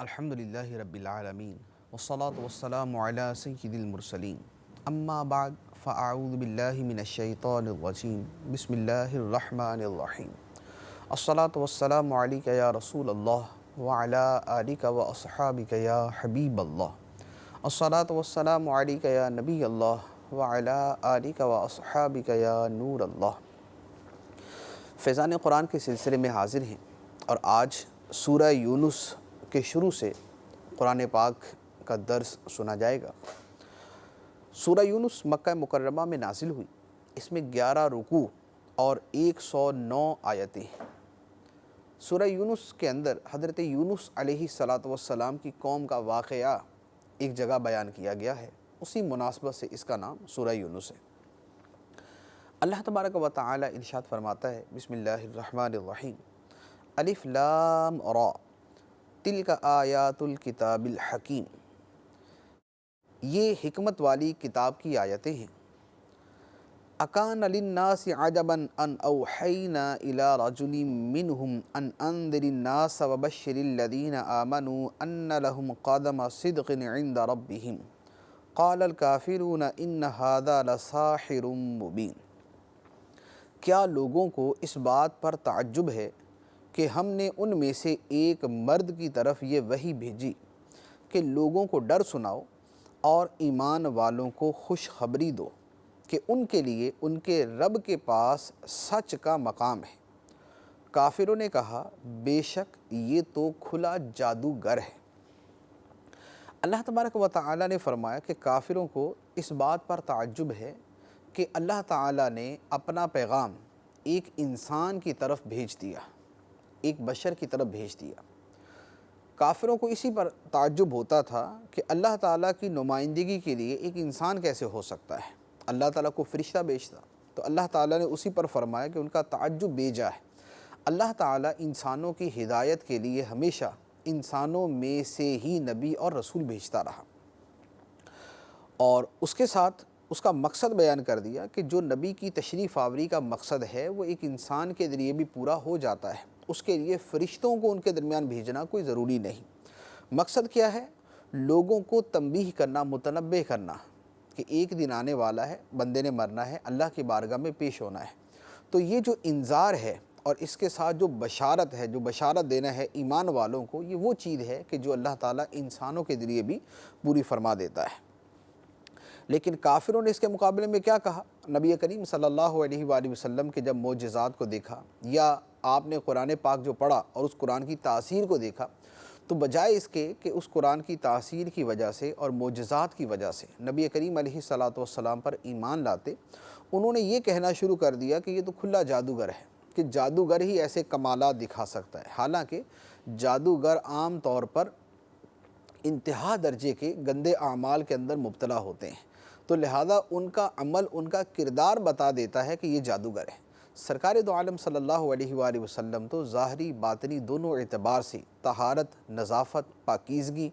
الحمدللہ رب العالمین والصلاة والسلام علی سید المرسلین اما بعد فاعوذ باللہ من الشیطان الرجیم بسم اللہ الرحمن الرحیم الصلاة والسلام علیک یا رسول اللہ وعلی آلک و اصحابک یا حبیب اللہ الصلاة والسلام علیک یا نبی اللہ وعلی آلک و اصحابک یا نور اللہ۔ فیضان قرآن کے سلسلے میں حاضر ہیں اور آج سورہ یونس کے شروع سے قرآن پاک کا درس سنا جائے گا۔ سورہ یونس مکہ مکرمہ میں نازل ہوئی، اس میں 11 رکوع اور 109 آیتیں ہیں۔ سورہ یونس کے اندر حضرت یونس علیہ السلام کی قوم کا واقعہ ایک جگہ بیان کیا گیا ہے، اسی مناسبت سے اس کا نام سورہ یونس ہے۔ اللہ تبارک و تعالی ارشاد فرماتا ہے، بسم اللہ الرحمن الرحیم، الف لام را تلک آیات الکتاب الحکیم، یہ حکمت والی کتاب کی آیتیں ہیں۔ اکان للناس عجبا ان اوحینا الی رجل منہم ان انذر الناس وبشر الذین آمنوا ان لهم قدم صدق عند ربهم قال الکافرون ان هذا لساحر مبین۔ کیا لوگوں کو اس بات پر تعجب ہے کہ ہم نے ان میں سے ایک مرد کی طرف یہ وحی بھیجی کہ لوگوں کو ڈر سناؤ اور ایمان والوں کو خوشخبری دو کہ ان کے لیے ان کے رب کے پاس سچ کا مقام ہے۔ کافروں نے کہا، بے شک یہ تو کھلا جادوگر ہے۔ اللہ تبارک و تعالی نے فرمایا کہ کافروں کو اس بات پر تعجب ہے کہ اللہ تعالی نے اپنا پیغام ایک انسان کی طرف بھیج دیا، ایک بشر کی طرف بھیج دیا۔ کافروں کو اسی پر تعجب ہوتا تھا کہ اللہ تعالیٰ کی نمائندگی کے لیے ایک انسان کیسے ہو سکتا ہے، اللہ تعالیٰ کو فرشتہ بھیجتا۔ تو اللہ تعالیٰ نے اسی پر فرمایا کہ ان کا تعجب بے جا ہے۔ اللہ تعالیٰ انسانوں کی ہدایت کے لیے ہمیشہ انسانوں میں سے ہی نبی اور رسول بھیجتا رہا، اور اس کے ساتھ اس کا مقصد بیان کر دیا کہ جو نبی کی تشریف آوری کا مقصد ہے وہ ایک انسان کے ذریعے بھی پورا ہو جاتا ہے، اس کے لیے فرشتوں کو ان کے درمیان بھیجنا کوئی ضروری نہیں۔ مقصد کیا ہے؟ لوگوں کو تنبیہ کرنا، متنبہ کرنا کہ ایک دن آنے والا ہے، بندے نے مرنا ہے، اللہ کی بارگاہ میں پیش ہونا ہے۔ تو یہ جو انذار ہے اور اس کے ساتھ جو بشارت ہے، جو بشارت دینا ہے ایمان والوں کو، یہ وہ چیز ہے کہ جو اللہ تعالیٰ انسانوں کے ذریعے بھی پوری فرما دیتا ہے۔ لیکن کافروں نے اس کے مقابلے میں کیا کہا؟ نبی کریم صلی اللہ علیہ وآلہ وسلم کے جب معجزات کو دیکھا یا آپ نے قرآن پاک جو پڑھا اور اس قرآن کی تاثیر کو دیکھا، تو بجائے اس کے کہ اس قرآن کی تاثیر کی وجہ سے اور معجزات کی وجہ سے نبی کریم علیہ السلام پر ایمان لاتے، انہوں نے یہ کہنا شروع کر دیا کہ یہ تو کھلا جادوگر ہے، کہ جادوگر ہی ایسے کمالات دکھا سکتا ہے۔ حالانکہ جادوگر عام طور پر انتہا درجے کے گندے اعمال کے اندر مبتلا ہوتے ہیں، تو لہذا ان کا عمل، ان کا کردار بتا دیتا ہے کہ یہ جادوگر ہے۔ سرکار دو عالم صلی اللہ علیہ وآلہ وسلم تو ظاہری باطنی دونوں اعتبار سے طہارت، نظافت، پاکیزگی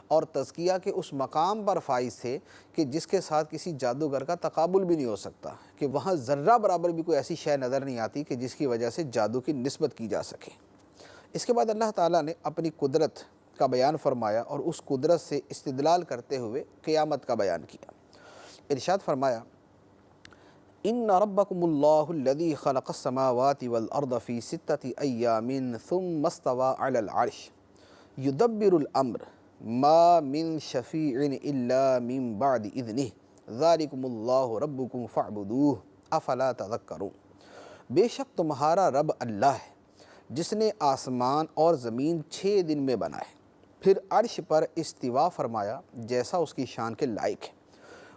اور تزکیہ کے اس مقام پر فائز تھے کہ جس کے ساتھ کسی جادوگر کا تقابل بھی نہیں ہو سکتا، کہ وہاں ذرہ برابر بھی کوئی ایسی شے نظر نہیں آتی کہ جس کی وجہ سے جادو کی نسبت کی جا سکے۔ اس کے بعد اللہ تعالیٰ نے اپنی قدرت کا بیان فرمایا اور اس قدرت سے استدلال کرتے ہوئے قیامت کا بیان کیا۔ ارشاد فرمایا، ان ربکم اللہ الذی خلق السماوات والارض فی 6 ایام ثم استوى علی العرش یدبر الامر ما من شفیع الا من بعد اذنہ ذالکم اللہ ربکم فاعبدوہ افلا تذکرون۔ بے شک تمہارا رب اللہ ہے جس نے آسمان اور زمین 6 دن میں بنائے، پھر عرش پر استوا فرمایا جیسا اس کی شان کے لائق ہے۔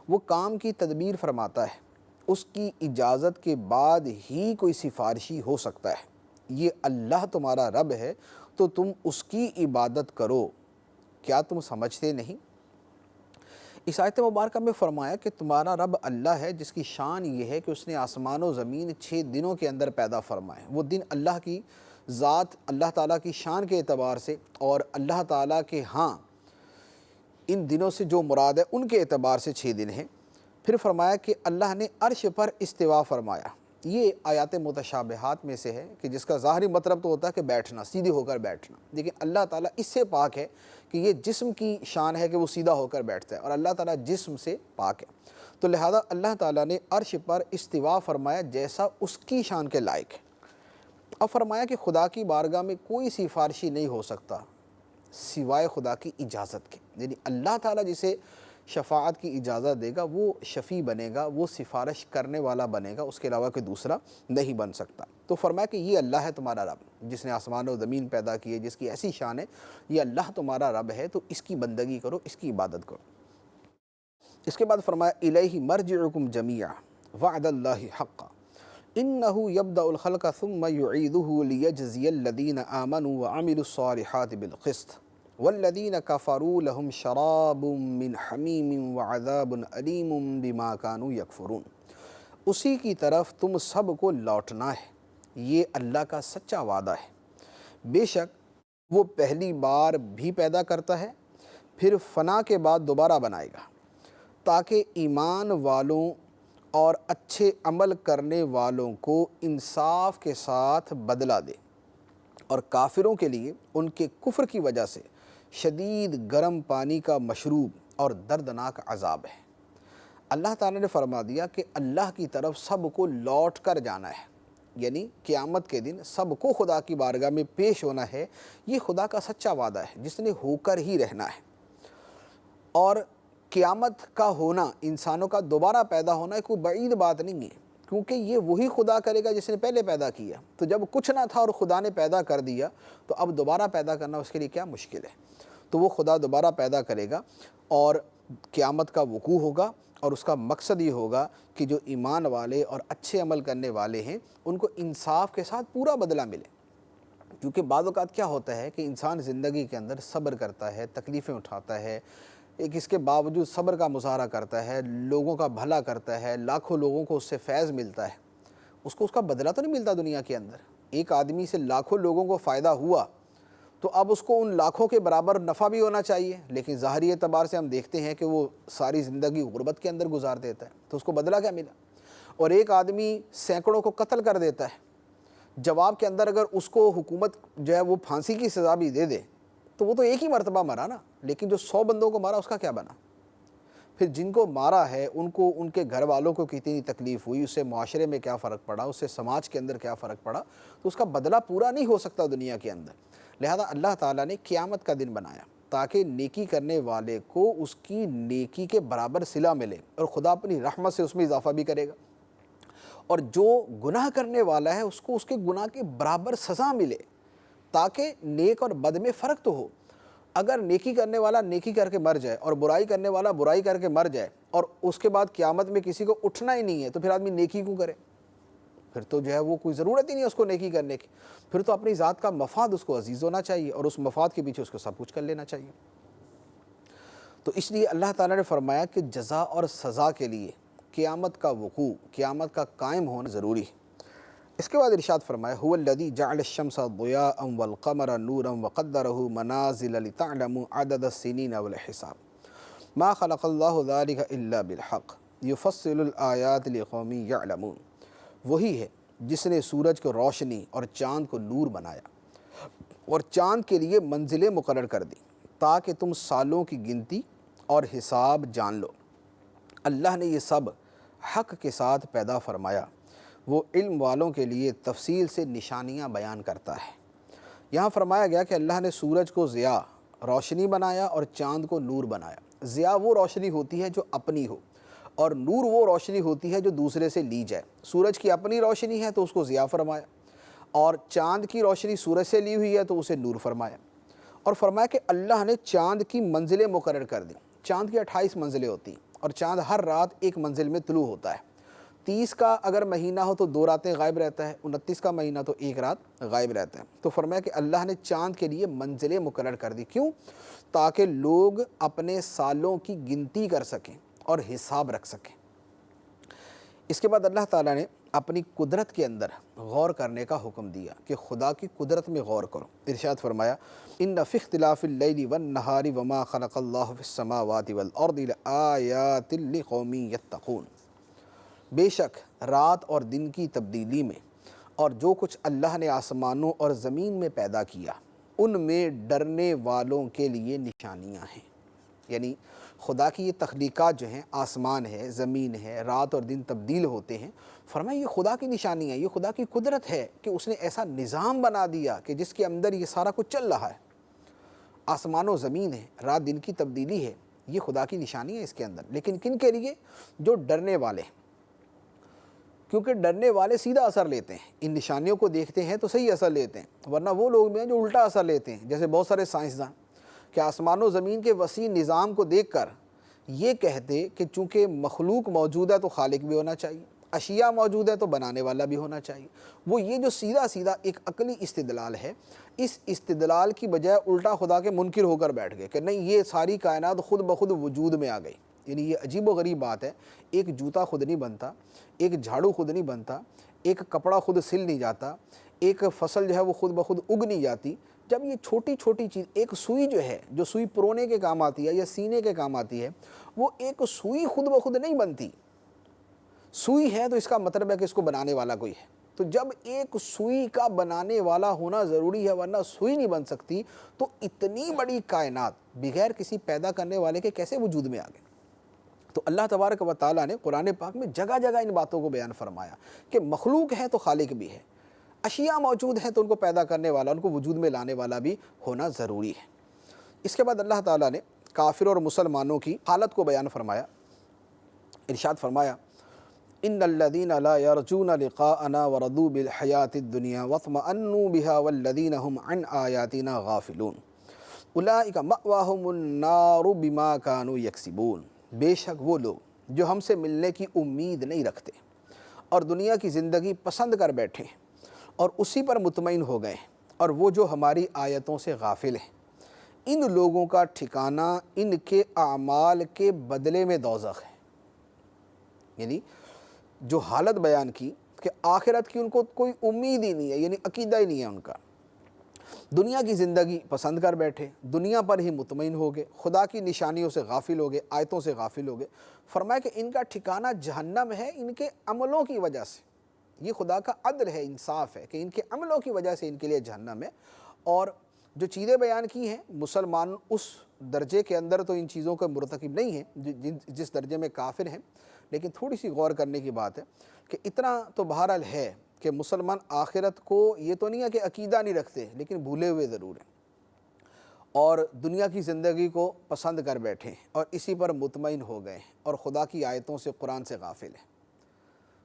وہ کام کی تدبیر فرماتا ہے، اس کی اجازت کے بعد ہی کوئی سفارشی ہو سکتا ہے۔ یہ اللہ تمہارا رب ہے تو تم اس کی عبادت کرو، کیا تم سمجھتے نہیں؟ اس آیت مبارکہ میں فرمایا کہ تمہارا رب اللہ ہے جس کی شان یہ ہے کہ اس نے آسمان و زمین 6 دنوں کے اندر پیدا فرمائے۔ وہ دن اللہ کی ذات، اللہ تعالیٰ کی شان کے اعتبار سے اور اللہ تعالیٰ کے ہاں ان دنوں سے جو مراد ہے ان کے اعتبار سے 6 دن ہیں۔ پھر فرمایا کہ اللہ نے عرش پر استوا فرمایا، یہ آیات متشابہات میں سے ہے کہ جس کا ظاہری مطلب تو ہوتا ہے کہ بیٹھنا، سیدھی ہو کر بیٹھنا، لیکن اللہ تعالیٰ اس سے پاک ہے کہ یہ جسم کی شان ہے کہ وہ سیدھا ہو کر بیٹھتا ہے، اور اللہ تعالیٰ جسم سے پاک ہے، تو لہذا اللہ تعالیٰ نے عرش پر استوا فرمایا جیسا اس کی شان کے لائق ہے۔ اب فرمایا کہ خدا کی بارگاہ میں کوئی سفارشی نہیں ہو سکتا سوائے خدا کی اجازت کے، یعنی اللہ تعالیٰ جسے شفاعت کی اجازت دے گا وہ شفیع بنے گا، وہ سفارش کرنے والا بنے گا، اس کے علاوہ کوئی دوسرا نہیں بن سکتا۔ تو فرمایا کہ یہ اللہ ہے تمہارا رب جس نے آسمان و زمین پیدا کیے، جس کی ایسی شان ہے، یہ اللہ تمہارا رب ہے، تو اس کی بندگی کرو، اس کی عبادت کرو۔ اس کے بعد فرمایا الیہ مرجعکم جمیعا وعد اللہ حقا انہ یبدأ الخلق ثم یعیدہ لیجزی الذین آمنوا وعملوا الصالحات بالقسط والذین کفروا لهم شراب من حمیم وعذاب علیم بما کانوا یکفرون۔ اسی کی طرف تم سب کو لوٹنا ہے، یہ اللہ کا سچا وعدہ ہے، بے شک وہ پہلی بار بھی پیدا کرتا ہے، پھر فنا کے بعد دوبارہ بنائے گا، تاکہ ایمان والوں اور اچھے عمل کرنے والوں کو انصاف کے ساتھ بدلہ دے، اور کافروں کے لیے ان کے کفر کی وجہ سے شدید گرم پانی کا مشروب اور دردناک عذاب ہے۔ اللہ تعالیٰ نے فرما دیا کہ اللہ کی طرف سب کو لوٹ کر جانا ہے، یعنی قیامت کے دن سب کو خدا کی بارگاہ میں پیش ہونا ہے، یہ خدا کا سچا وعدہ ہے جس نے ہو کر ہی رہنا ہے۔ اور قیامت کا ہونا، انسانوں کا دوبارہ پیدا ہونا کوئی بعید بات نہیں ہے، کیونکہ یہ وہی خدا کرے گا جس نے پہلے پیدا کیا، تو جب کچھ نہ تھا اور خدا نے پیدا کر دیا تو اب دوبارہ پیدا کرنا اس کے لیے کیا مشکل ہے، تو وہ خدا دوبارہ پیدا کرے گا اور قیامت کا وقوع ہوگا، اور اس کا مقصد یہ ہوگا کہ جو ایمان والے اور اچھے عمل کرنے والے ہیں ان کو انصاف کے ساتھ پورا بدلہ ملے۔ کیونکہ بعض اوقات کیا ہوتا ہے کہ انسان زندگی کے اندر صبر کرتا ہے، تکلیفیں اٹھاتا ہے، ایک اس کے باوجود صبر کا مظاہرہ کرتا ہے، لوگوں کا بھلا کرتا ہے، لاکھوں لوگوں کو اس سے فیض ملتا ہے، اس کو اس کا بدلہ تو نہیں ملتا دنیا کے اندر۔ ایک آدمی سے لاکھوں لوگوں کو فائدہ ہوا تو اب اس کو ان لاکھوں کے برابر نفع بھی ہونا چاہیے، لیکن ظاہری اعتبار سے ہم دیکھتے ہیں کہ وہ ساری زندگی غربت کے اندر گزار دیتا ہے، تو اس کو بدلہ کیا ملا؟ اور ایک آدمی سینکڑوں کو قتل کر دیتا ہے، جواب کے اندر اگر اس کو حکومت جو ہے وہ پھانسی کی سزا بھی دے دے تو وہ تو ایک ہی مرتبہ مرا نا، لیکن جو 100 بندوں کو مارا اس کا کیا بنا؟ پھر جن کو مارا ہے ان کو، ان کے گھر والوں کو کتنی تکلیف ہوئی، اس سے معاشرے میں کیا فرق پڑا، اس سے سماج کے اندر کیا فرق پڑا، تو اس کا بدلہ پورا نہیں ہو سکتا دنیا کے اندر۔ لہذا اللہ تعالیٰ نے قیامت کا دن بنایا تاکہ نیکی کرنے والے کو اس کی نیکی کے برابر صلہ ملے، اور خدا اپنی رحمت سے اس میں اضافہ بھی کرے گا، اور جو گناہ کرنے والا ہے اس کو اس کے گناہ کے برابر سزا ملے، تاکہ نیک اور بد میں فرق تو ہو۔ اگر نیکی کرنے والا نیکی کر کے مر جائے اور برائی کرنے والا برائی کر کے مر جائے، اور اس کے بعد قیامت میں کسی کو اٹھنا ہی نہیں ہے، تو پھر آدمی نیکی کیوں کرے؟ پھر تو جو ہے وہ کوئی ضرورت ہی نہیں ہے اس کو نیکی کرنے کی، پھر تو اپنی ذات کا مفاد اس کو عزیز ہونا چاہیے، اور اس مفاد کے پیچھے اس کو سب کچھ کر لینا چاہیے۔ تو اس لیے اللہ تعالیٰ نے فرمایا کہ جزا اور سزا کے لیے قیامت کا وقوع، قیامت کا قائم ہونا ضروری ہے۔ اس کے بعد ارشاد فرمایا هو الذی جعل الشمس ضیاء والقمر نورا وقدره منازل لتعلموا عدد السنین والحساب ما خلق اللہ ذلک الا بالحق یفصل الآیات لقوم یعلمون۔ وہی ہے جس نے سورج کو روشنی اور چاند کو نور بنایا اور چاند کے لیے منزلیں مقرر کر دی تاکہ تم سالوں کی گنتی اور حساب جان لو۔ اللہ نے یہ سب حق کے ساتھ پیدا فرمایا، وہ علم والوں کے لیے تفصیل سے نشانیاں بیان کرتا ہے۔ یہاں فرمایا گیا کہ اللہ نے سورج کو ضیاء، روشنی بنایا، اور چاند کو نور بنایا۔ ضیاء وہ روشنی ہوتی ہے جو اپنی ہو، اور نور وہ روشنی ہوتی ہے جو دوسرے سے لی جائے۔ سورج کی اپنی روشنی ہے تو اس کو ضیاء فرمایا، اور چاند کی روشنی سورج سے لی ہوئی ہے تو اسے نور فرمایا۔ اور فرمایا کہ اللہ نے چاند کی منزلیں مقرر کر دیں۔ چاند کی 28 منزلیں ہوتی ہیں، اور چاند ہر رات ایک منزل میں طلوع ہوتا ہے۔ 30 کا اگر مہینہ ہو تو 2 راتیں غائب رہتا ہے، 29 کا مہینہ تو 1 رات غائب رہتا ہے۔ تو فرمایا کہ اللہ نے چاند کے لیے منزلیں مقرر کر دی، کیوں؟ تاکہ لوگ اپنے سالوں کی گنتی کر سکیں اور حساب رکھ سکیں۔ اس کے بعد اللہ تعالیٰ نے اپنی قدرت کے اندر غور کرنے کا حکم دیا کہ خدا کی قدرت میں غور کرو۔ ارشاد فرمایا ان فی اختلاف اللیل والنہار وما خلق اللہ فی السماوات والارض لآیات لقوم یتقون۔ بے شک رات اور دن کی تبدیلی میں اور جو کچھ اللہ نے آسمانوں اور زمین میں پیدا کیا ان میں ڈرنے والوں کے لیے نشانیاں ہیں۔ یعنی خدا کی یہ تخلیقات جو ہیں، آسمان ہے، زمین ہے، رات اور دن تبدیل ہوتے ہیں، فرمایا یہ خدا کی نشانی ہے، یہ خدا کی قدرت ہے کہ اس نے ایسا نظام بنا دیا کہ جس کے اندر یہ سارا کچھ چل رہا ہے۔ آسمان و زمین ہے، رات دن کی تبدیلی ہے، یہ خدا کی نشانی ہے اس کے اندر، لیکن کن کے لیے؟ جو ڈرنے والے ہیں، کیونکہ ڈرنے والے سیدھا اثر لیتے ہیں، ان نشانیوں کو دیکھتے ہیں تو صحیح اثر لیتے ہیں، ورنہ وہ لوگ بھی ہیں جو الٹا اثر لیتے ہیں، جیسے بہت سارے سائنسداں کہ آسمان و زمین کے وسیع نظام کو دیکھ کر یہ کہتے کہ چونکہ مخلوق موجود ہے تو خالق بھی ہونا چاہیے، اشیاء موجود ہے تو بنانے والا بھی ہونا چاہیے۔ وہ یہ جو سیدھا سیدھا ایک عقلی استدلال ہے، اس استدلال کی بجائے الٹا خدا کے منکر ہو کر بیٹھ گئے کہ نہیں، یہ ساری کائنات خود بخود وجود میں آ گئی۔ یعنی یہ عجیب و غریب بات ہے، ایک جوتا خود نہیں بنتا، ایک جھاڑو خود نہیں بنتا، ایک کپڑا خود سل نہیں جاتا، ایک فصل جو ہے وہ خود بخود اگ نہیں جاتی۔ جب یہ چھوٹی چھوٹی چیز، ایک سوئی جو ہے، جو سوئی پرونے کے کام آتی ہے یا سینے کے کام آتی ہے، وہ ایک سوئی خود بخود نہیں بنتی۔ سوئی ہے تو اس کا مطلب ہے کہ اس کو بنانے والا کوئی ہے۔ تو جب ایک سوئی کا بنانے والا ہونا ضروری ہے ورنہ سوئی نہیں بن سکتی، تو اتنی بڑی کائنات بغیر کسی پیدا کرنے والے کے کیسے وجود میں آ گئی؟ تو اللہ تبارک و تعالیٰ نے قرآن پاک میں جگہ جگہ ان باتوں کو بیان فرمایا کہ مخلوق ہے تو خالق بھی ہے، اشیاء موجود ہیں تو ان کو پیدا کرنے والا، ان کو وجود میں لانے والا بھی ہونا ضروری ہے۔ اس کے بعد اللہ تعالیٰ نے کافر اور مسلمانوں کی حالت کو بیان فرمایا، ارشاد فرمایا ان الذين لا يرجون لقاءنا ورضوا بالحياة الدنيا واطمأنوا بها والذين هم عن آياتنا غافلون اولئك مأواهم النار بما كانوا يكسبون۔ بے شک وہ لوگ جو ہم سے ملنے کی امید نہیں رکھتے اور دنیا کی زندگی پسند کر بیٹھے اور اسی پر مطمئن ہو گئے، اور وہ جو ہماری آیتوں سے غافل ہیں، ان لوگوں کا ٹھکانہ ان کے اعمال کے بدلے میں دوزخ ہے۔ یعنی جو حالت بیان کی کہ آخرت کی ان کو کوئی امید ہی نہیں ہے، یعنی عقیدہ ہی نہیں ہے ان کا، دنیا کی زندگی پسند کر بیٹھے، دنیا پر ہی مطمئن ہو گئے، خدا کی نشانیوں سے غافل ہو گئے، آیتوں سے غافل ہو گئے۔ فرمایا کہ ان کا ٹھکانہ جہنم ہے ان کے عملوں کی وجہ سے۔ یہ خدا کا عدل ہے، انصاف ہے کہ ان کے عملوں کی وجہ سے ان کے لیے جہنم ہے۔ اور جو چیزیں بیان کی ہیں، مسلمان اس درجے کے اندر تو ان چیزوں کا مرتکب نہیں ہیں جس درجے میں کافر ہیں، لیکن تھوڑی سی غور کرنے کی بات ہے کہ اتنا تو بہرحال ہے کہ مسلمان آخرت کو یہ تو نہیں ہے کہ عقیدہ نہیں رکھتے، لیکن بھولے ہوئے ضرور ہیں، اور دنیا کی زندگی کو پسند کر بیٹھے اور اسی پر مطمئن ہو گئے اور خدا کی آیتوں سے، قرآن سے غافل ہیں۔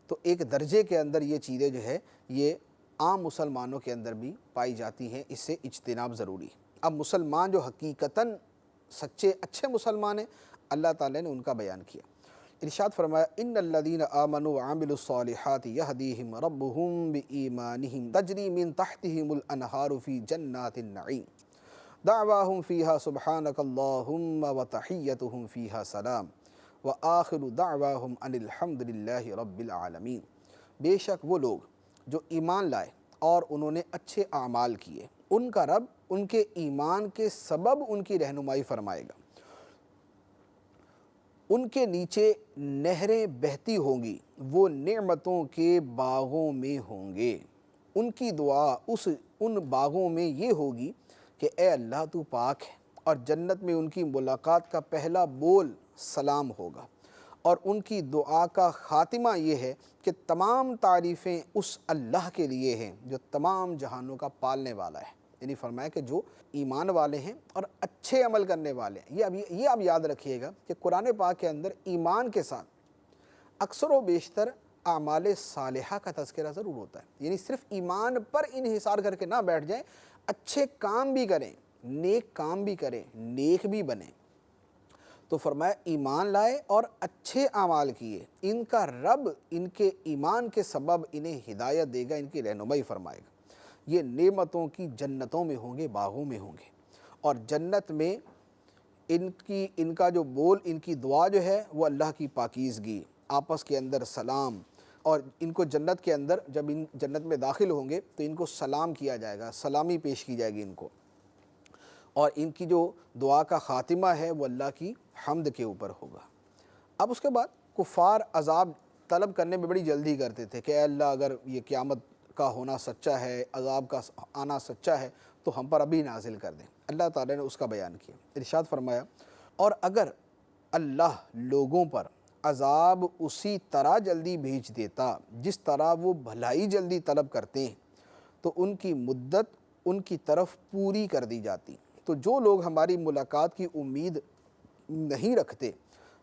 تو ایک درجے کے اندر یہ چیزیں جو ہے یہ عام مسلمانوں کے اندر بھی پائی جاتی ہیں، اس سے اجتناب ضروری ہے۔ اب مسلمان جو حقیقتاً سچے اچھے مسلمان ہیں، اللہ تعالیٰ نے ان کا بیان کیا، ارشاد فرمایا ان الذین آمنوا وعملوا الصالحات یہدیہم ربہم بایمانہم تجری من تحتہم الانہار فی جنات النعیم دعواہم فیہا سبحانک اللہم وتحیتہم فیہا سلام وآخر دعواہم ان الحمد للہ رب العالمین۔ بے شک وہ لوگ جو ایمان لائے اور انہوں نے اچھے اعمال کیے، ان کا رب ان کے ایمان کے سبب ان کی رہنمائی فرمائے گا، ان کے نیچے نہریں بہتی ہوں گی، وہ نعمتوں کے باغوں میں ہوں گے۔ ان کی دعا ان باغوں میں یہ ہوگی کہ اے اللہ تو پاک ہے، اور جنت میں ان کی ملاقات کا پہلا بول سلام ہوگا، اور ان کی دعا کا خاتمہ یہ ہے کہ تمام تعریفیں اس اللہ کے لیے ہیں جو تمام جہانوں کا پالنے والا ہے۔ یعنی فرمایا کہ جو ایمان والے ہیں اور اچھے عمل کرنے والے ہیں، یہ اب یاد رکھیے گا کہ قرآن پاک کے اندر ایمان کے ساتھ اکثر و بیشتر اعمال صالحہ کا تذکرہ ضرور ہوتا ہے۔ یعنی صرف ایمان پر انحصار کر کے نہ بیٹھ جائیں، اچھے کام بھی کریں، نیک کام بھی کریں، نیک بھی بنیں۔ تو فرمایا ایمان لائے اور اچھے اعمال کیے، ان کا رب ان کے ایمان کے سبب انہیں ہدایت دے گا، ان کی رہنمائی فرمائے گا، یہ نعمتوں کی جنتوں میں ہوں گے، باغوں میں ہوں گے، اور جنت میں ان کا جو بول، ان کی دعا جو ہے وہ اللہ کی پاکیزگی، آپس کے اندر سلام، اور ان کو جنت کے اندر جب ان جنت میں داخل ہوں گے تو ان کو سلام کیا جائے گا، سلامی پیش کی جائے گی ان کو، اور ان کی جو دعا کا خاتمہ ہے وہ اللہ کی حمد کے اوپر ہوگا۔ اب اس کے بعد کفار عذاب طلب کرنے میں بڑی جلدی کرتے تھے کہ اے اللہ اگر یہ قیامت کا ہونا سچا ہے، عذاب کا آنا سچا ہے تو ہم پر ابھی نازل کر دیں۔ اللہ تعالیٰ نے اس کا بیان کیا، ارشاد فرمایا اور اگر اللہ لوگوں پر عذاب اسی طرح جلدی بھیج دیتا جس طرح وہ بھلائی جلدی طلب کرتے ہیں تو ان کی مدت ان کی طرف پوری کر دی جاتی۔ تو جو لوگ ہماری ملاقات کی امید نہیں رکھتے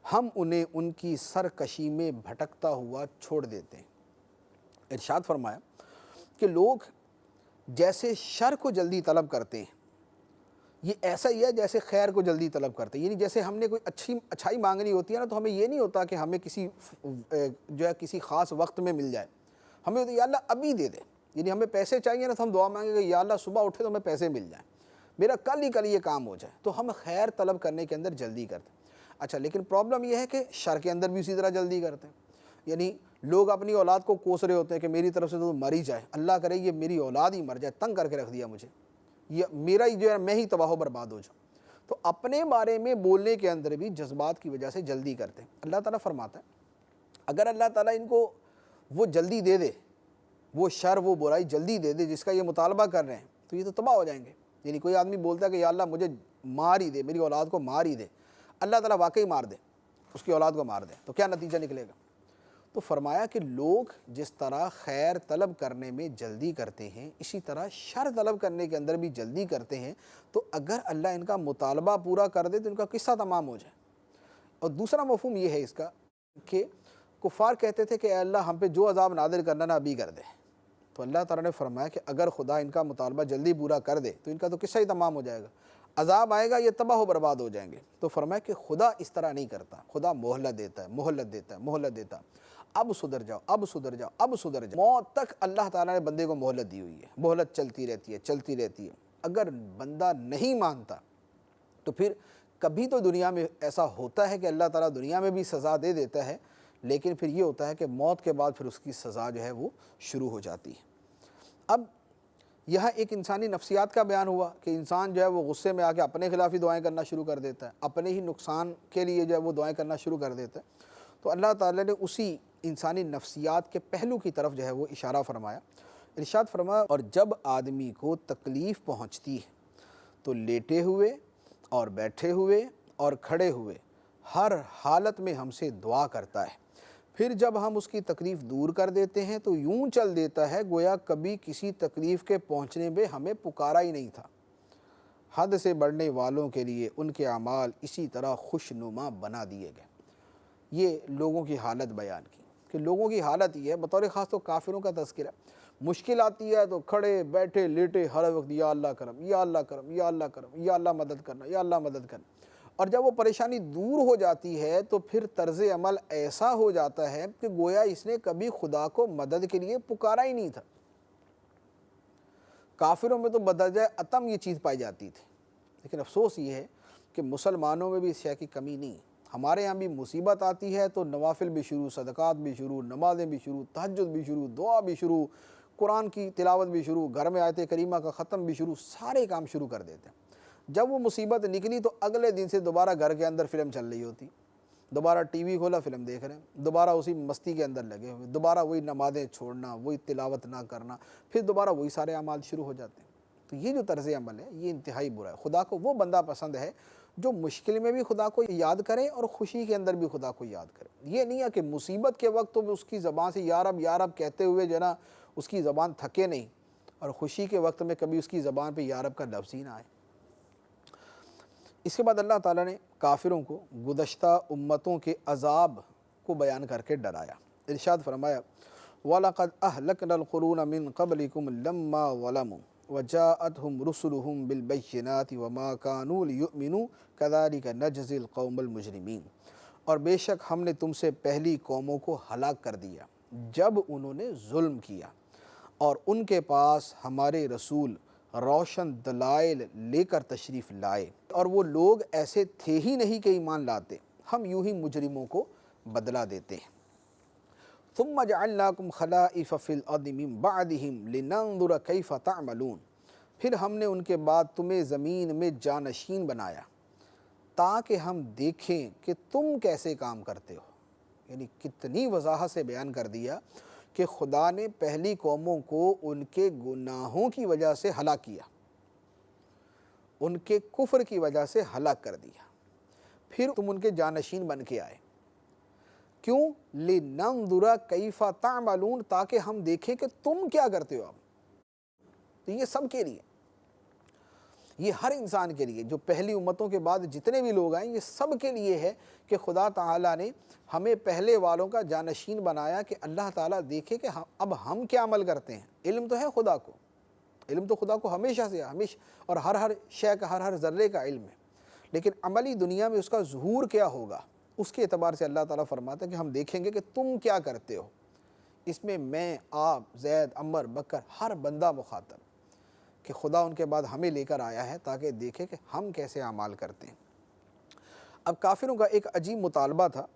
ہم انہیں ان کی سرکشی میں بھٹکتا ہوا چھوڑ دیتے ہیں۔ ارشاد فرمایا کہ لوگ جیسے شر کو جلدی طلب کرتے ہیں یہ ایسا ہی ہے جیسے خیر کو جلدی طلب کرتے ہیں، یعنی جیسے ہم نے کوئی اچھائی مانگنی ہوتی ہے نا تو ہمیں یہ نہیں ہوتا کہ ہمیں کسی خاص وقت میں مل جائے، ہمیں ہوتا ہے یا اللہ ابھی دے دے، یعنی ہمیں پیسے چاہیے نا تو ہم دعا مانگیں گے یا اللہ صبح اٹھے تو ہمیں پیسے مل جائیں، میرا کل ہی یہ کام ہو جائے، تو ہم خیر طلب کرنے کے اندر جلدی کرتے ہیں۔ اچھا لیکن پرابلم یہ ہے کہ شر کے اندر بھی اسی طرح جلدی کرتے ہیں، یعنی لوگ اپنی اولاد کو کوس رہے ہوتے ہیں کہ میری طرف سے تو مر ہی جائے، اللہ کرے یہ میری اولاد ہی مر جائے، تنگ کر کے رکھ دیا مجھے، یہ میرا ہی جو ہے میں ہی تباہ و برباد ہو جاؤں۔ تو اپنے بارے میں بولنے کے اندر بھی جذبات کی وجہ سے جلدی کرتے ہیں۔ اللہ تعالیٰ فرماتا ہے اگر اللہ تعالیٰ ان کو وہ جلدی دے دے، وہ شر وہ برائی جلدی دے دے جس کا یہ مطالبہ کر رہے ہیں تو یہ تو تباہ ہو جائیں گے۔ یعنی کوئی آدمی بولتا ہے کہ یا اللہ مجھے مار ہی دے، میری اولاد کو مار ہی دے، اللہ تعالیٰ واقعی مار دے، اس کی اولاد کو مار دے تو کیا نتیجہ نکلے گا؟ تو فرمایا کہ لوگ جس طرح خیر طلب کرنے میں جلدی کرتے ہیں اسی طرح شر طلب کرنے کے اندر بھی جلدی کرتے ہیں، تو اگر اللہ ان کا مطالبہ پورا کر دے تو ان کا قصہ تمام ہو جائے۔ اور دوسرا مفہوم یہ ہے اس کا کہ کفار کہتے تھے کہ اے اللہ ہم پہ جو عذاب نازل کرنا نا ابھی کر دے، تو اللہ تعالیٰ نے فرمایا کہ اگر خدا ان کا مطالبہ جلدی پورا کر دے تو ان کا تو قصہ ہی تمام ہو جائے گا، عذاب آئے گا یہ تباہ و برباد ہو جائیں گے۔ تو فرمایا کہ خدا اس طرح نہیں کرتا، خدا مہلت دیتا ہے، مہلت دیتا ہے، مہلت دیتا ہے، اب سدھر جاؤ، اب سدھر جاؤ، اب سدھر جاؤ، موت تک اللہ تعالیٰ نے بندے کو مہلت دی ہوئی ہے، مہلت چلتی رہتی ہے، چلتی رہتی ہے۔ اگر بندہ نہیں مانتا تو پھر کبھی تو دنیا میں ایسا ہوتا ہے کہ اللہ تعالیٰ دنیا میں بھی سزا دے دیتا ہے، لیکن پھر یہ ہوتا ہے کہ موت کے بعد پھر اس کی سزا جو ہے وہ شروع ہو جاتی ہے۔ اب یہاں ایک انسانی نفسیات کا بیان ہوا کہ انسان جو ہے وہ غصے میں آ کے اپنے خلاف ہی دعائیں کرنا شروع کر دیتا ہے، اپنے ہی نقصان کے لیے جو ہے وہ دعائیں کرنا شروع کر دیتا ہے۔ تو اللہ تعالیٰ نے اسی انسانی نفسیات کے پہلو کی طرف جو ہے وہ اشارہ فرمایا، ارشاد فرمایا اور جب آدمی کو تکلیف پہنچتی ہے تو لیٹے ہوئے اور بیٹھے ہوئے اور کھڑے ہوئے ہر حالت میں ہم سے دعا کرتا ہے، پھر جب ہم اس کی تکلیف دور کر دیتے ہیں تو یوں چل دیتا ہے گویا کبھی کسی تکلیف کے پہنچنے میں ہمیں پکارا ہی نہیں تھا۔ حد سے بڑھنے والوں کے لیے ان کے اعمال اسی طرح خوشنما بنا دیے گئے۔ یہ لوگوں کی حالت بیان کی کہ لوگوں کی حالت یہ ہے، بطور خاص تو کافروں کا تذکرہ، مشکل آتی ہے تو کھڑے بیٹھے لیٹے ہر وقت یا اللہ کرم، یا اللہ کرم، یا اللہ کرم، یا اللہ مدد کرنا، یا اللہ مدد کرنا، اور جب وہ پریشانی دور ہو جاتی ہے تو پھر طرز عمل ایسا ہو جاتا ہے کہ گویا اس نے کبھی خدا کو مدد کے لیے پکارا ہی نہیں تھا۔ کافروں میں تو بدرجہ اتم یہ چیز پائی جاتی تھی، لیکن افسوس یہ ہے کہ مسلمانوں میں بھی اس شے کی کمی نہیں ہے۔ ہمارے یہاں بھی مصیبت آتی ہے تو نوافل بھی شروع، صدقات بھی شروع، نمازیں بھی شروع، تہجد بھی شروع، دعا بھی شروع، قرآن کی تلاوت بھی شروع، گھر میں آیت کریمہ کا ختم بھی شروع، سارے کام شروع کر دیتے ہیں۔ جب وہ مصیبت نکلی تو اگلے دن سے دوبارہ گھر کے اندر فلم چل رہی ہوتی، دوبارہ ٹی وی کھولا فلم دیکھ رہے ہیں، دوبارہ اسی مستی کے اندر لگے ہوئے، دوبارہ وہی نمازیں چھوڑنا، وہی تلاوت نہ کرنا، پھر دوبارہ وہی سارے اعمال شروع ہو جاتے ہیں۔ تو یہ جو طرز عمل ہے یہ انتہائی برا ہے۔ خدا کو وہ بندہ پسند ہے جو مشکل میں بھی خدا کو یاد کرے اور خوشی کے اندر بھی خدا کو یاد کرے۔ یہ نہیں ہے کہ مصیبت کے وقت تو اس کی زبان سے یا رب یا رب کہتے ہوئے جو ہے نا اس کی زبان تھکے نہیں، اور خوشی کے وقت میں کبھی اس کی زبان پہ یا رب کا لفظ ہی نہ آئے۔ اس کے بعد اللہ تعالیٰ نے کافروں کو گزشتہ امتوں کے عذاب کو بیان کر کے ڈرایا۔ ارشاد فرمایا وَلَقَدْ أَهْلَكْنَا الْقُرُونَ مِنْ قَبْلِكُمْ لَمَّا ظَلَمُوا وَجَاءَتْهُمْ رُسُلُهُمْ بِالْبَيِّنَاتِ وَمَا كَانُوا لِيُؤْمِنُوا كَذَلِكَ نَجْزِي الْقَوْمَ الْمُجْرِمِينَ، اور بے شک ہم نے تم سے پہلی قوموں کو ہلاک کر دیا جب انہوں نے ظلم کیا، اور ان کے پاس ہمارے رسول روشن دلائل لے کر تشریف لائے، اور وہ لوگ ایسے تھے ہی نہیں کہ ایمان لاتے، ہم یوں ہی مجرموں کو بدلہ دیتے ہیں۔ ثم جعلناکم خلائف فی الارض من بعدہم لننظر کیف تعملون، پھر ہم نے ان کے بعد تمہیں زمین میں جانشین بنایا تاکہ ہم دیکھیں کہ تم کیسے کام کرتے ہو۔ یعنی کتنی وضاحت سے بیان کر دیا کہ خدا نے پہلی قوموں کو ان کے گناہوں کی وجہ سے ہلاک کیا، ان کے کفر کی وجہ سے ہلاک کر دیا، پھر تم ان کے جانشین بن کے آئے۔ کیوں؟ لِنَنظُرَ كَيْفَ تَعْمَلُونَ، تاکہ ہم دیکھیں کہ تم کیا کرتے ہو اب۔ تو یہ سب کے لیے، یہ ہر انسان کے لیے، جو پہلی امتوں کے بعد جتنے بھی لوگ آئیں، یہ سب کے لیے ہے کہ خدا تعالیٰ نے ہمیں پہلے والوں کا جانشین بنایا کہ اللہ تعالیٰ دیکھے کہ اب ہم کیا عمل کرتے ہیں۔ علم تو ہے خدا کو، علم تو خدا کو ہمیشہ سے ہمیشہ اور ہر شے کا، ہر ذرے کا علم ہے، لیکن عملی دنیا میں اس کا ظہور کیا ہوگا، اس کے اعتبار سے اللہ تعالیٰ فرماتا ہے کہ ہم دیکھیں گے کہ تم کیا کرتے ہو۔ اس میں میں، آپ، زید، عمر، بکر، ہر بندہ مخاطب، کہ خدا ان کے بعد ہمیں لے کر آیا ہے تاکہ دیکھے کہ ہم کیسے اعمال کرتے ہیں۔ اب کافروں کا ایک عجیب مطالبہ تھا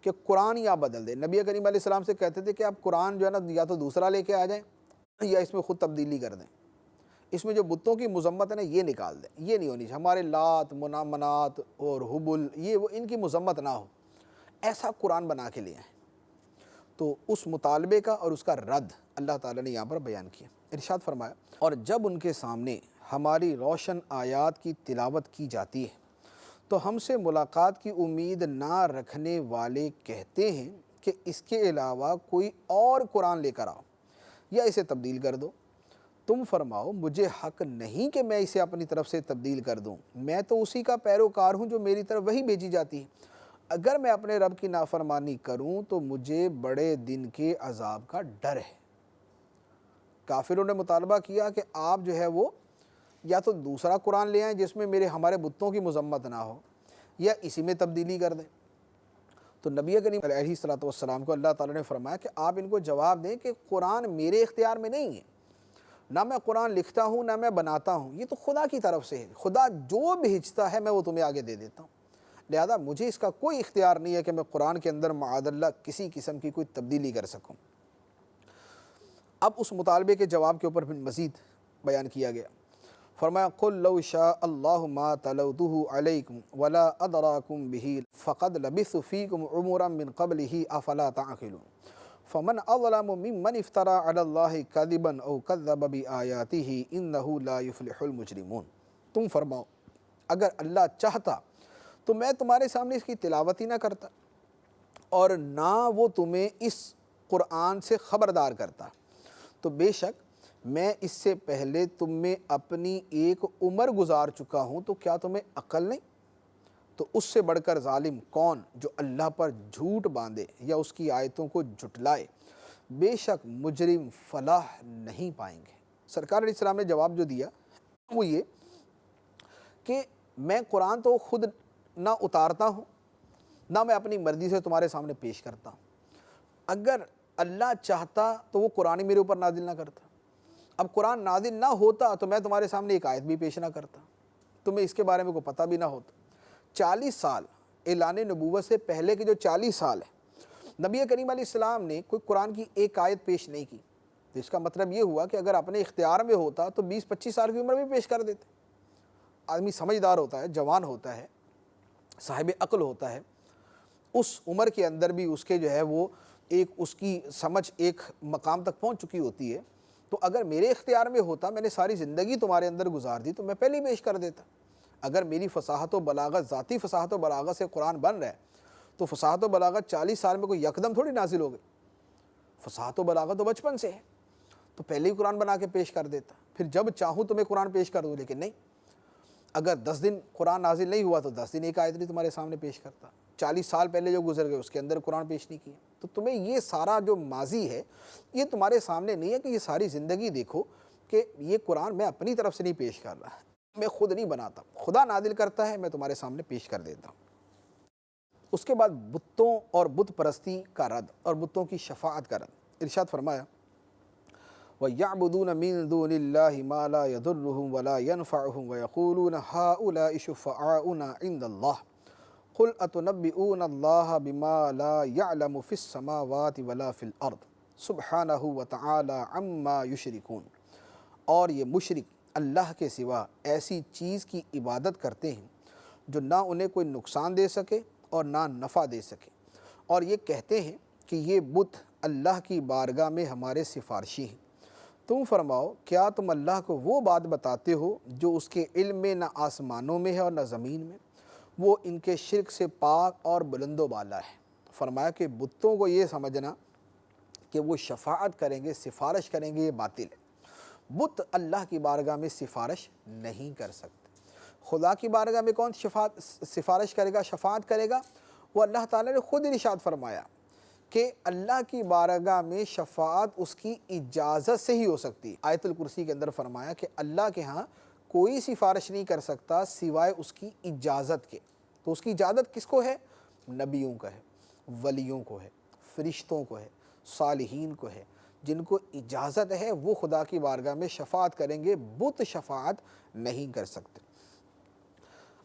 کہ قرآن یا بدل دیں۔ نبی کریم علیہ السلام سے کہتے تھے کہ آپ قرآن جو ہے نا یا تو دوسرا لے کے آ جائیں یا اس میں خود تبدیلی کر دیں، اس میں جو بتوں کی مذمت ہے نا یہ نکال دیں، یہ نہیں ہونی چاہیے، ہمارے لات، منات اور حبل، یہ وہ ان کی مذمت نہ ہو، ایسا قرآن بنا کے لے آئیں۔ تو اس مطالبے کا اور اس کا رد اللہ تعالیٰ نے یہاں پر بیان کیا۔ ارشاد فرمایا، اور جب ان کے سامنے ہماری روشن آیات کی تلاوت کی جاتی ہے تو ہم سے ملاقات کی امید نہ رکھنے والے کہتے ہیں کہ اس کے علاوہ کوئی اور قرآن لے کر آؤ یا اسے تبدیل کر دو۔ تم فرماؤ، مجھے حق نہیں کہ میں اسے اپنی طرف سے تبدیل کر دوں، میں تو اسی کا پیروکار ہوں جو میری طرف وہی بھیجی جاتی ہے۔ اگر میں اپنے رب کی نافرمانی کروں تو مجھے بڑے دن کے عذاب کا ڈر ہے۔ کافروں نے مطالبہ کیا کہ آپ جو ہے وہ یا تو دوسرا قرآن لے آئیں جس میں ہمارے بتوں کی مذمت نہ ہو، یا اسی میں تبدیلی کر دیں۔ تو نبی کریم علیہ الصلوۃ والسلام کو اللہ تعالیٰ نے فرمایا کہ آپ ان کو جواب دیں کہ قرآن میرے اختیار میں نہیں ہے، نہ میں قرآن لکھتا ہوں نہ میں بناتا ہوں، یہ تو خدا کی طرف سے ہے، خدا جو بھیجتا ہے میں وہ تمہیں آگے دے دیتا ہوں، لہذا مجھے اس کا کوئی اختیار نہیں ہے کہ میں قرآن کے اندر معاذ اللہ کسی قسم کی کوئی تبدیلی کر سکوں۔ اب اس مطالبے کے جواب کے اوپر پھر مزید بیان کیا گیا، فرمایا قل لو شاء اللہ ما تلوتہ علیکم ولا ادراکم بہ فقد لبثت فیکم عمرا من قبلہ افلا تعقلون فمن اظلم ممن افترى علی اللہ کذبا او کذب بآیاتہ انہ لا یفلح المجرمون۔ تم فرماؤ، اگر اللہ چاہتا تو میں تمہارے سامنے اس کی تلاوت ہی نہ کرتا اور نہ وہ تمہیں اس قرآن سے خبردار کرتا، تو بے شک میں اس سے پہلے تم میں اپنی ایک عمر گزار چکا ہوں، تو کیا تمہیں عقل نہیں؟ تو اس سے بڑھ کر ظالم کون جو اللہ پر جھوٹ باندھے یا اس کی آیتوں کو جھٹلائے، بے شک مجرم فلاح نہیں پائیں گے۔ سرکار علیہ السلام نے جواب جو دیا وہ یہ کہ میں قرآن تو خود نہ اتارتا ہوں نہ میں اپنی مرضی سے تمہارے سامنے پیش کرتا ہوں، اگر اللہ چاہتا تو وہ قرآن میرے اوپر نازل نہ کرتا، اب قرآن نازل نہ ہوتا تو میں تمہارے سامنے ایک آیت بھی پیش نہ کرتا، تمہیں اس کے بارے میں کوئی پتہ بھی نہ ہوتا۔ 40 سال اعلان نبوت سے پہلے کے جو 40 سال ہیں، نبی کریم علیہ السلام نے کوئی قرآن کی ایک آیت پیش نہیں کی، تو اس کا مطلب یہ ہوا کہ اگر اپنے اختیار میں ہوتا تو 20-25 سال کی عمر میں پیش کر دیتے۔ آدمی سمجھدار ہوتا ہے، جوان ہوتا ہے، صاحب عقل ہوتا ہے، اس عمر کے اندر بھی اس کے جو ہے وہ ایک اس کی سمجھ ایک مقام تک پہنچ چکی ہوتی ہے، تو اگر میرے اختیار میں ہوتا، میں نے ساری زندگی تمہارے اندر گزار دی، تو میں پہلے ہی پیش کر دیتا۔ اگر میری فصاحت و بلاغت، ذاتی فصاحت و بلاغت سے قرآن بن رہا ہے تو فصاحت و بلاغت 40 سال میں کوئی یکدم تھوڑی نازل ہو گئی، فصاحت و بلاغت تو بچپن سے ہے، تو پہلے ہی قرآن بنا کے پیش کر دیتا، پھر جب چاہوں تمہیں قرآن پیش کر دوں، لیکن نہیں، اگر 10 دن قرآن نازل نہیں ہوا تو 10 دن ایک آیت نہیں تمہارے سامنے پیش کرتا، 40 سال پہلے جو گزر گئے اس کے اندر قرآن پیش نہیں کیا۔ تو تمہیں یہ سارا جو ماضی ہے یہ تمہارے سامنے نہیں ہے کہ یہ ساری زندگی دیکھو کہ یہ قرآن میں اپنی طرف سے نہیں پیش کر رہا، میں خود نہیں بناتا، خدا نازل کرتا ہے، میں تمہارے سامنے پیش کر دیتا ہوں۔ اس کے بعد بتوں اور بت پرستی کا رد اور بتوں کی شفاعت کا رد، ارشاد فرمایا وَيَعْبُدُونَ مِن دُونِ اللَّهِ مَا لَا يَضُرُّهُمْ وَلَا يَنْفَعُهُمْ وَيَقُولُونَ هَؤُلَاءِ شُفَعَاؤُنَا عِندَ اللَّهِ قُلْ أَتُنَبِّئُونَ اللَّهَ بِمَا لَا يَعْلَمُ فِي السَّمَاوَاتِ وَلَا فِي الْأَرْضِ سُبْحَانَهُ وَتَعَالَى عَمَّا يُشْرِكُونَ۔ اور یہ مشرک اللہ کے سوا ایسی چیز کی عبادت کرتے ہیں جو نہ انہیں کوئی نقصان دے سکے اور نہ نفع دے سکے، اور یہ کہتے ہیں کہ یہ بت اللہ کی بارگاہ میں ہمارے سفارشی ہیں۔ تم فرماؤ کیا تم اللہ کو وہ بات بتاتے ہو جو اس کے علم میں نہ آسمانوں میں ہے اور نہ زمین میں؟ وہ ان کے شرک سے پاک اور بلند و بالا ہے۔ فرمایا کہ بتوں کو یہ سمجھنا کہ وہ شفاعت کریں گے، سفارش کریں گے، یہ باطل ہے۔ بت اللہ کی بارگاہ میں سفارش نہیں کر سکتے۔ خدا کی بارگاہ میں کون سفارش کرے گا، شفاعت کرے گا؟ وہ اللہ تعالیٰ نے خود ارشاد فرمایا کہ اللہ کی بارگاہ میں شفاعت اس کی اجازت سے ہی ہو سکتی ہے۔ آیت الکرسی کے اندر فرمایا کہ اللہ کے ہاں کوئی سفارش نہیں کر سکتا سوائے اس کی اجازت کے۔ تو اس کی اجازت کس کو ہے؟ نبیوں کا ہے، ولیوں کو ہے، فرشتوں کو ہے، صالحین کو ہے۔ جن کو اجازت ہے وہ خدا کی بارگاہ میں شفاعت کریں گے، بت شفاعت نہیں کر سکتے۔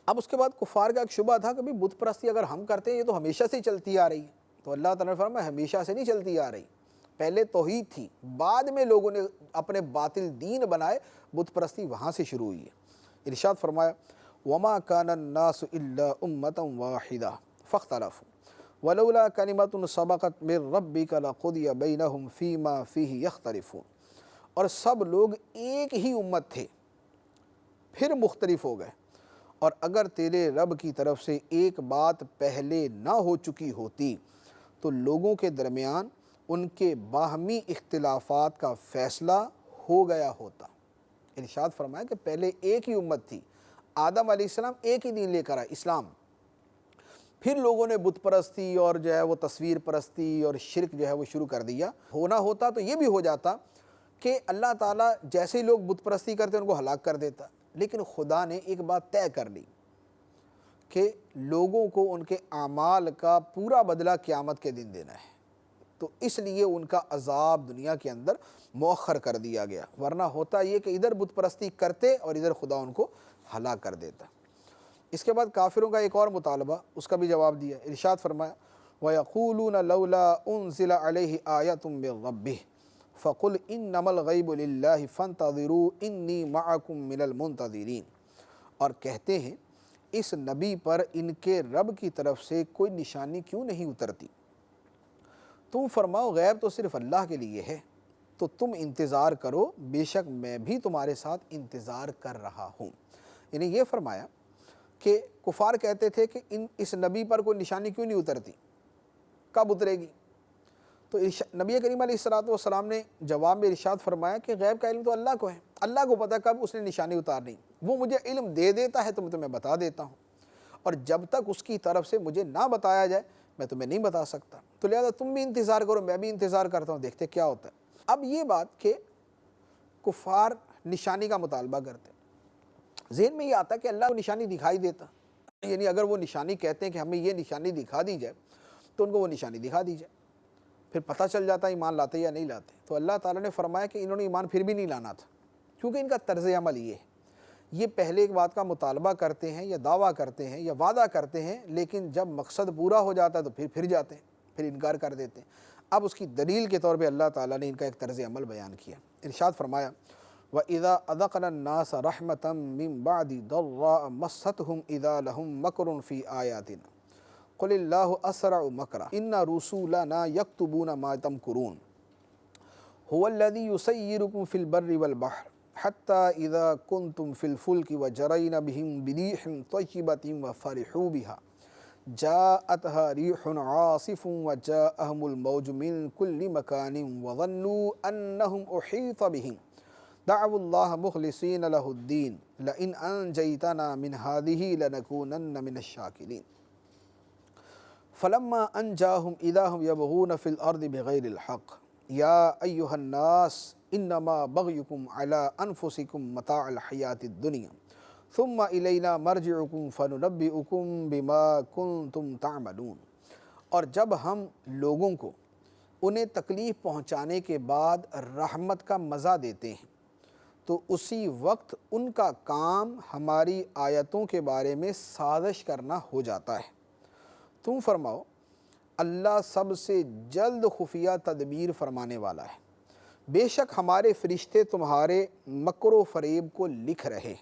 اب اس کے بعد کفار کا ایک شبہ تھا کہ بھی بت پرستی اگر ہم کرتے ہیں یہ تو ہمیشہ سے چلتی آ رہی ہے۔ تو اللہ تعالیٰ نے فرمایا ہمیشہ سے نہیں چلتی آ رہی، پہلے توحید تھی، بعد میں لوگوں نے اپنے باطل دین بنائے، بت پرستی وہاں سے شروع ہوئی ہے۔ ارشاد فرمایا وَمَا كَانَ النَّاسُ إِلَّا أُمَّةً وَاحِدَةً فَاخْتَلَفُوا وَلَوْلَا كَلِمَةٌ سَبَقَتْ مِن رَّبِّكَ لَقُضِيَ بَيْنَهُمْ فِيمَا فِيهِ يَخْتَلِفُونَ۔ اور سب لوگ ایک ہی امت تھے، پھر مختلف ہو گئے، اور اگر تیرے رب کی طرف سے ایک بات پہلے نہ ہو چکی ہوتی تو لوگوں کے درمیان ان کے باہمی اختلافات کا فیصلہ ہو گیا ہوتا۔ ارشاد فرمایا کہ پہلے ایک ہی امت تھی، آدم علیہ السلام ایک ہی دین لے کر آئے، اسلام۔ پھر لوگوں نے بت پرستی اور جو ہے وہ تصویر پرستی اور شرک جو ہے وہ شروع کر دیا۔ ہونا ہوتا تو یہ بھی ہو جاتا کہ اللہ تعالیٰ جیسے ہی لوگ بت پرستی کرتے ان کو ہلاک کر دیتا، لیکن خدا نے ایک بات طے کر لی کہ لوگوں کو ان کے اعمال کا پورا بدلہ قیامت کے دن دینا ہے، تو اس لیے ان کا عذاب دنیا کے اندر مؤخر کر دیا گیا، ورنہ ہوتا یہ کہ ادھر بت پرستی کرتے اور ادھر خدا ان کو ہلاک کر دیتا۔ اس کے بعد کافروں کا ایک اور مطالبہ، اس کا بھی جواب دیا۔ ارشاد فرمایا وَيَقُولُونَ لَوْلَا أُنزِلَ عَلَيْهِ آيَةٌ مِّن رَّبِّهِ فَقُلْ إِنَّمَا الْغَيْبُ لِلَّهِ فَانتَظِرُوا إِنِّي مَعَكُم مِّنَ الْمُنتَظِرِينَ۔ اور کہتے ہیں اس نبی پر ان کے رب کی طرف سے کوئی نشانی کیوں نہیں اترتی؟ تم فرماؤ غیب تو صرف اللہ کے لیے ہے، تو تم انتظار کرو، بے شک میں بھی تمہارے ساتھ انتظار کر رہا ہوں۔ یعنی یہ فرمایا کہ کفار کہتے تھے کہ اس نبی پر کوئی نشانی کیوں نہیں اترتی، کب اترے گی؟ تو نبی کریم علیہ السلام نے جواب میں ارشاد فرمایا کہ غیب کا علم تو اللہ کو ہے، اللہ کو پتہ کب اس نے نشانی اتارنی، وہ مجھے علم دے دیتا ہے تو میں تمہیں بتا دیتا ہوں، اور جب تک اس کی طرف سے مجھے نہ بتایا جائے میں تمہیں نہیں بتا سکتا، تو لہذا تم بھی انتظار کرو، میں بھی انتظار کرتا ہوں، دیکھتے کیا ہوتا ہے۔ اب یہ بات کہ کفار نشانی کا مطالبہ کرتے، ذہن میں یہ آتا کہ اللہ کو نشانی دکھائی دیتا، یعنی اگر وہ نشانی کہتے ہیں کہ ہمیں یہ نشانی دکھا دی جائے تو ان کو وہ نشانی دکھا دی جائے، پھر پتہ چل جاتا ایمان لاتے یا نہیں لاتے۔ تو اللہ تعالیٰ نے فرمایا کہ انہوں نے ایمان پھر بھی نہیں لانا تھا، کیونکہ ان کا طرز عمل یہ ہے، یہ پہلے ایک بات کا مطالبہ کرتے ہیں یا دعویٰ کرتے ہیں یا وعدہ کرتے ہیں، لیکن جب مقصد پورا ہو جاتا ہے تو پھر جاتے ہیں، پھر انکار کر دیتے ہیں۔ اب اس کی دلیل کے طور پہ اللہ تعالیٰ نے ان کا ایک طرز عمل بیان کیا۔ ارشاد فرمایا وَإِذَا أَذَقْنَا النَّاسَ رَحْمَةً مِّن بَعْدِ ضَرَّاءٍ مَّسَّتْهُمْ إِذَا لَهُم مَّكْرٌ فِي آيَاتِنَا قُلِ اللَّهُ أَسْرَعُ مَكْرًا إِنَّ رُسُولَنَا يَكْتُبُونَ مَا تَمْكُرُونَ هُوَ الَّذِي يُسَيِّرُكُم فِي الْبَرِّ وَالْبَحْرِ حَتَّى إِذَا كُنتُمْ فِي الْفُلْكِ وَجَرَيْنَ بِهِم بِرِيحٍ طَيِّبَةٍ وَفَرِحُوا بِهَا جَاءَتْهَا رِيحٌ عَاصِفٌ وَجَاءَهُمُ الْمَوْجُ مِن كُلِّ مَكَانٍ وَظَنُّوا أَنَّهُمْ أُحِيطَ بِهِمْ دعوا الله مخلصين له الدين لئن أنجيتنا من هذه لنكونن من الشاكرين فلما أنجاهم إذا هم يبغون في الأرض بغير الحق يا أيها الناس إنما بغيكم على أنفسكم متاع الحياة الدنيا ثم إلينا مرجعكم فننبئكم بما كنتم تعملون۔ اور جب ہم لوگوں کو انہیں تکلیف پہنچانے کے بعد رحمت کا مزہ دیتے ہیں تو اسی وقت ان کا کام ہماری آیتوں کے بارے میں سازش کرنا ہو جاتا ہے۔ تم فرماؤ اللہ سب سے جلد خفیہ تدبیر فرمانے والا ہے، بے شک ہمارے فرشتے تمہارے مکر و فریب کو لکھ رہے،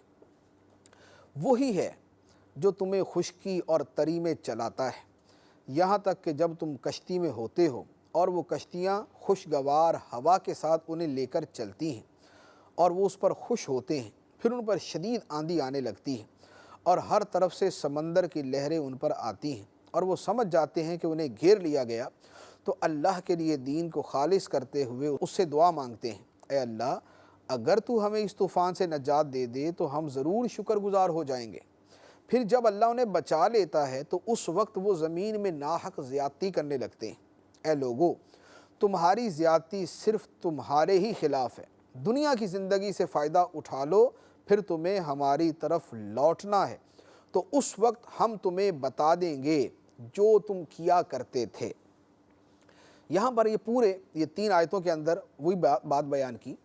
وہی ہے جو تمہیں خشکی اور تری میں چلاتا ہے، یہاں تک کہ جب تم کشتی میں ہوتے ہو اور وہ کشتیاں خوشگوار ہوا کے ساتھ انہیں لے کر چلتی ہیں اور وہ اس پر خوش ہوتے ہیں، پھر ان پر شدید آندھی آنے لگتی ہے اور ہر طرف سے سمندر کی لہریں ان پر آتی ہیں اور وہ سمجھ جاتے ہیں کہ انہیں گھیر لیا گیا، تو اللہ کے لیے دین کو خالص کرتے ہوئے اس سے دعا مانگتے ہیں، اے اللہ اگر تو ہمیں اس طوفان سے نجات دے دے تو ہم ضرور شکر گزار ہو جائیں گے۔ پھر جب اللہ انہیں بچا لیتا ہے تو اس وقت وہ زمین میں ناحق زیادتی کرنے لگتے ہیں۔ اے لوگو، تمہاری زیادتی صرف تمہارے ہی خلاف ہے، دنیا کی زندگی سے فائدہ اٹھا لو، پھر تمہیں ہماری طرف لوٹنا ہے تو اس وقت ہم تمہیں بتا دیں گے جو تم کیا کرتے تھے۔ یہاں پر یہ 3 آیتوں کے اندر وہی بات بیان کی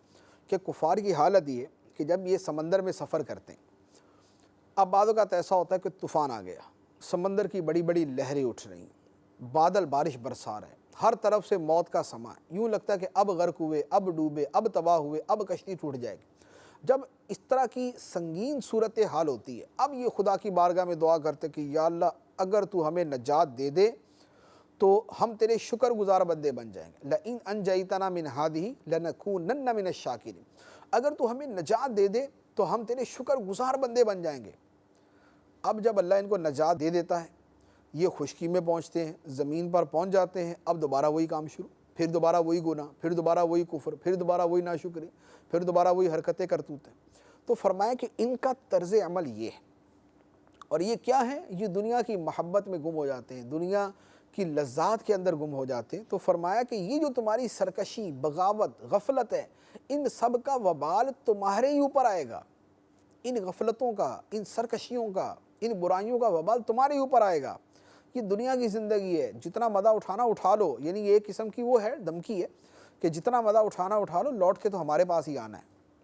کہ کفار کی حالت یہ کہ جب یہ سمندر میں سفر کرتے ہیں، اب بعض اوقات ایسا ہوتا ہے کہ طوفان آ گیا، سمندر کی بڑی بڑی لہریں اٹھ رہی ہیں، بادل بارش برسا رہے ہیں، ہر طرف سے موت کا سماں ہے، یوں لگتا ہے کہ اب غرق ہوئے، اب ڈوبے، اب تباہ ہوئے، اب کشتی ٹوٹ جائے گی۔ جب اس طرح کی سنگین صورتحال ہوتی ہے، اب یہ خدا کی بارگاہ میں دعا کرتے کہ یا اللہ اگر تو ہمیں نجات دے دے تو ہم تیرے شکر گزار بندے بن جائیں گے، لئن انجیتنا من ہذہ لنکونن من الشاکرین، اگر تو ہمیں نجات دے دے تو ہم تیرے شکر گزار بندے بن جائیں گے۔ اب جب اللہ ان کو نجات دے دیتا ہے، یہ خشکی میں پہنچتے ہیں، زمین پر پہنچ جاتے ہیں، اب دوبارہ وہی کام شروع، پھر دوبارہ وہی گناہ، پھر دوبارہ وہی کفر، پھر دوبارہ وہی ناشکری، پھر دوبارہ وہی حرکتیں کرتوتیں۔ تو فرمایا کہ ان کا طرز عمل یہ ہے، اور یہ کیا ہے؟ یہ دنیا کی محبت میں گم ہو جاتے ہیں، دنیا کی لذات کے اندر گم ہو جاتے ہیں۔ تو فرمایا کہ یہ جو تمہاری سرکشی، بغاوت، غفلت ہے، ان سب کا وبال تمہارے ہی اوپر آئے گا، ان غفلتوں کا، ان سرکشیوں کا، ان برائیوں کا وبال تمہارے ہی اوپر آئے گا۔ یہ دنیا کی زندگی ہے، جتنا مزہ اٹھانا اٹھا لو، یعنی یہ ایک قسم کی وہ ہے دھمکی ہے کہ جتنا مزہ اٹھانا اٹھا لو، لوٹ کے تو ہمارے پاس ہی آنا ہے،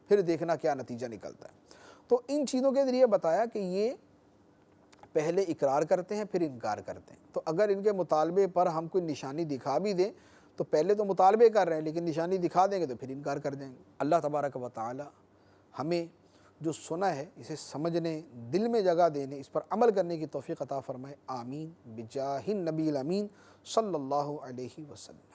پھر دیکھنا کیا نتیجہ نکلتا ہے۔ تو ان چیزوں کے ذریعے بتایا کہ یہ پہلے اقرار کرتے ہیں پھر انکار کرتے ہیں، تو اگر ان کے مطالبے پر ہم کوئی نشانی دکھا بھی دیں تو پہلے تو مطالبے کر رہے ہیں لیکن نشانی دکھا دیں گے تو پھر انکار کر جائیں گے۔ اللہ تبارک و تعالی ہمیں جو سنا ہے اسے سمجھنے، دل میں جگہ دینے، اس پر عمل کرنے کی توفیق عطا فرمائے، آمین بجاہ النبی الامین صلی اللہ علیہ وسلم۔